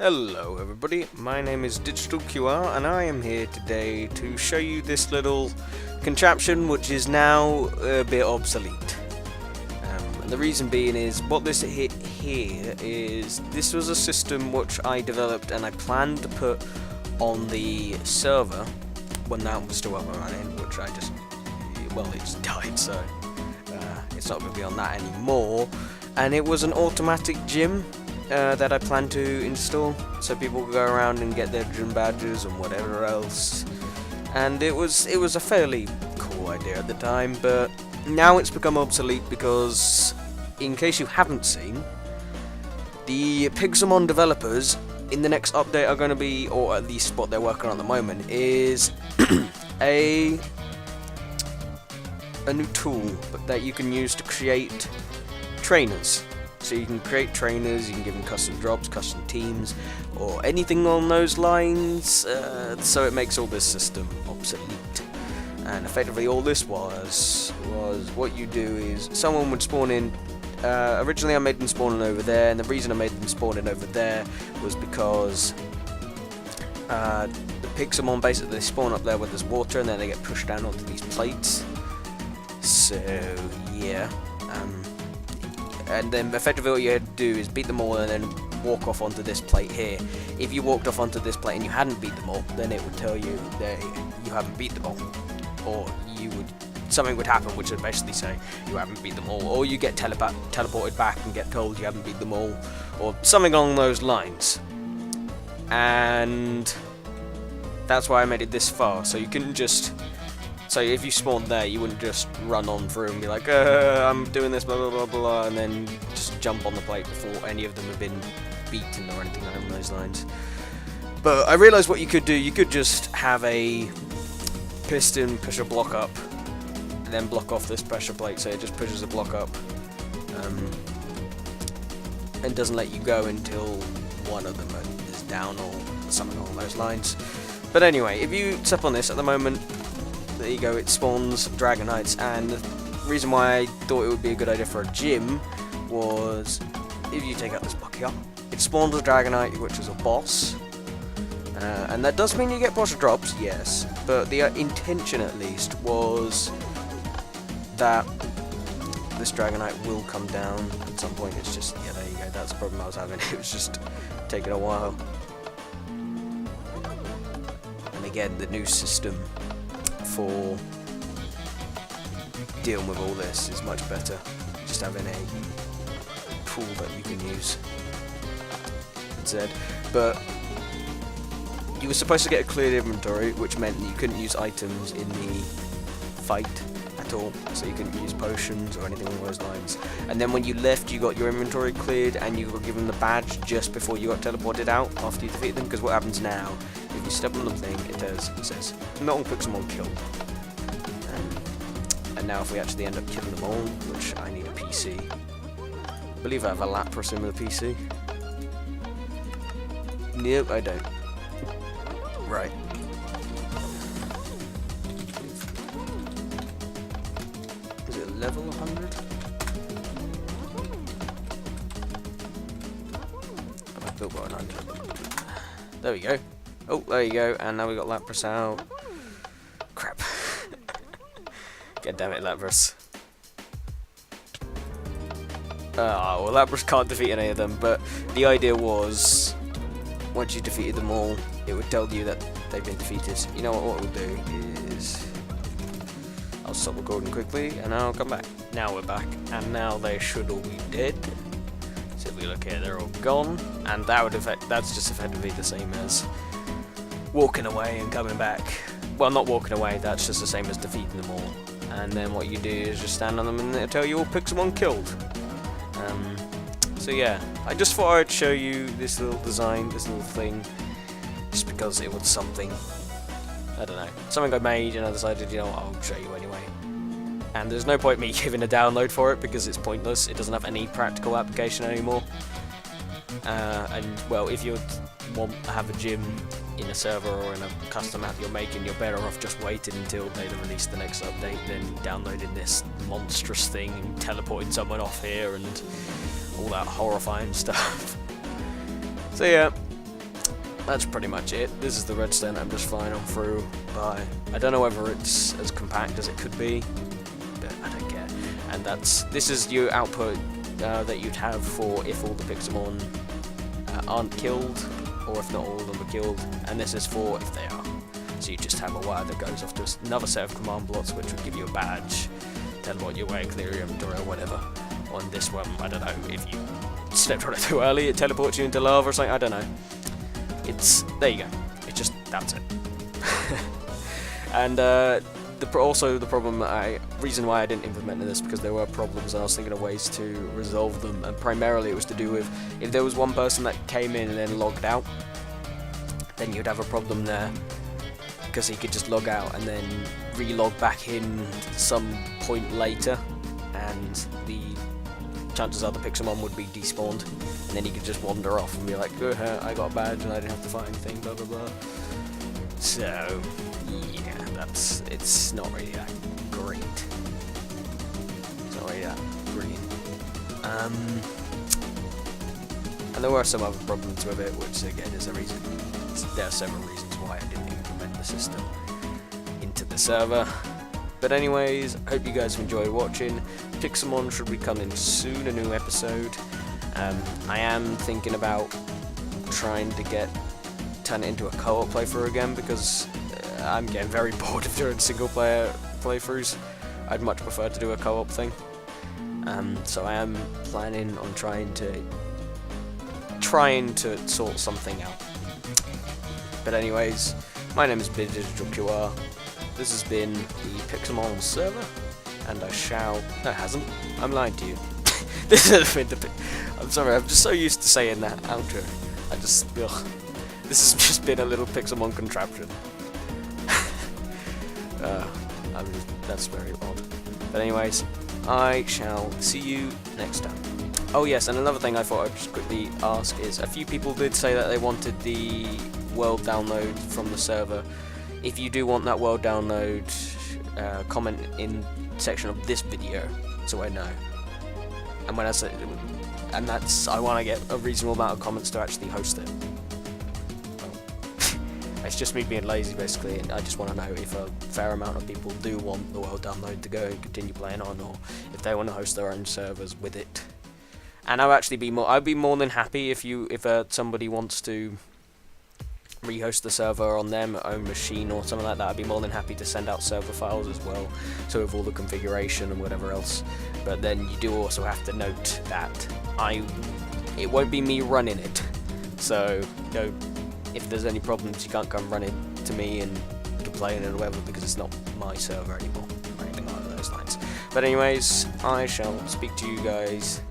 Hello everybody, my name is Digital QR and I am here today to show you this little contraption which is now a bit obsolete. And the reason being is, what this here is, this was a system which I developed and I planned to put on the server when that was still up and running, which I just, well, it just died, so it's not going to be on that anymore. And it was an automatic gym that I plan to install, so people could go around and get their gym badges and whatever else. And it was a fairly cool idea at the time, but now it's become obsolete because, in case you haven't seen, the Pixelmon developers in the next update are going to be, or at least what they're working on at the moment, is a new tool that you can use to create trainers. So you can create trainers, you can give them custom jobs, custom teams, or anything along those lines, so it makes all this system obsolete. And effectively all this was what you do is, someone would spawn in, originally I made them spawn in over there, and the reason I made them spawn in over there was because the Pixelmon basically they spawn up there where there's water and then they get pushed down onto these plates. So yeah. And then effectively what you had to do is beat them all and then walk off onto this plate here. If you walked off onto this plate and you hadn't beat them all, then it would tell you that you haven't beat them all. Or something would happen which would basically say you haven't beat them all. Or you get teleported back and get told you haven't beat them all. Or something along those lines. And that's why I made it this far. So you couldn't just... So if you spawned there, you wouldn't just run on through and be like, I'm doing this, blah, blah, blah, blah, and then just jump on the plate before any of them have been beaten or anything along those lines. But I realised what you could do. You could just have a piston push a block up, and then block off this pressure plate, so it just pushes a block up, and doesn't let you go until one of them is down or something along those lines. But anyway, if you step on this at the moment, there you go, it spawns Dragonites, and the reason why I thought it would be a good idea for a gym was, if you take out this block here, it spawns a Dragonite, which is a boss, and that does mean you get boss drops, yes, but the intention at least was that this Dragonite will come down at some point. It's just, yeah, there you go, that's the problem I was having, it was just taking a while. And again, the new system for dealing with all this is much better, just having a tool that you can use instead. But you were supposed to get a cleared inventory, which meant that you couldn't use items in the fight at all, so you couldn't use potions or anything along those lines. And then when you left, you got your inventory cleared and you were given the badge just before you got teleported out after you defeat them, because what happens now, if you step on the thing, it says not all Pixelmon killed. And now if we actually end up killing them all, which I need a PC. I believe I have a Lapras in with a PC. Nope, I don't. Right. Is it level 100? I built 100. There we go. Oh, there you go, and now we got Lapras out. Crap. God damn it, Lapras. Well, Lapras can't defeat any of them, but the idea was, once you defeated them all, it would tell you that they've been defeated. You know what we'll do is, I'll stop recording quickly, and I'll come back. Now we're back, and now they should all be dead. So if we look here, they're all gone, and that's just effectively the same as walking away and coming back. Well, not walking away, that's just the same as defeating them all. And then what you do is just stand on them and it'll tell you all Pixelmon killed. So yeah, I just thought I'd show you this little design, this little thing, just because it was something, I don't know, something I made and I decided, you know, I'll show you anyway. And there's no point me giving a download for it because it's pointless, it doesn't have any practical application anymore. And well, if you want to have a gym in a server or in a custom app you're making, you're better off just waiting until they release the next update than downloading this monstrous thing and teleporting someone off here and all that horrifying stuff. So yeah, that's pretty much it. This is the redstone I'm just flying on through by. I don't know whether it's as compact as it could be, but I don't care. And this is your output that you'd have for if all the Pixelmon aren't killed, or if not all of them are killed, and this is for if they are. So you just have a wire that goes off to another set of command blocks, which would give you a badge, teleport your way, clear your inventory, or whatever. On this one, I don't know, if you stepped on it too early, it teleports you into lava or something, I don't know. There you go, it's just, that's it. And also the problem, reason why I didn't implement this, because there were problems and I was thinking of ways to resolve them, and primarily it was to do with, if there was one person that came in and then logged out, then you'd have a problem there, because he could just log out and then re-log back in some point later, and the chances are the Pixelmon would be despawned, and then he could just wander off and be like, I got a badge and I didn't have to fight anything, blah blah blah. So, yeah, it's not really that great. It's not really that brilliant. And there were some other problems with it, which again is there are several reasons why I didn't implement the system into the server. But anyways, hope you guys have enjoyed watching. Pixelmon should be coming soon, a new episode. I am thinking about trying to turn it into a co-op playthrough again, because I'm getting very bored of doing single player playthroughs. I'd much prefer to do a co-op thing. So I am planning on trying to sort something out. But anyways, my name is BigDigitalQR. This has been the Pixelmon server, and I shall... No, it hasn't. I'm lying to you. This has been the... I'm sorry, I'm just so used to saying that outro. This has just been a little Pixelmon contraption. That's very odd. But anyways, I shall see you next time. Oh yes, and another thing I thought I'd just quickly ask is, a few people did say that they wanted the world download from the server. If you do want that world download, comment in section of this video so I know. And when I say, I want to get a reasonable amount of comments to actually host it. Well, it's just me being lazy basically, and I just want to know if a fair amount of people do want the world download to go and continue playing on, or if they want to host their own servers with it. And I'd be more than happy if somebody wants to rehost the server on their own machine or something like that. I'd be more than happy to send out server files as well, so with all the configuration and whatever else. But then you do also have to note that it won't be me running it. So, if there's any problems, you can't come running to me and complain or whatever, because it's not my server anymore, or anything along those lines. But anyways, I shall speak to you guys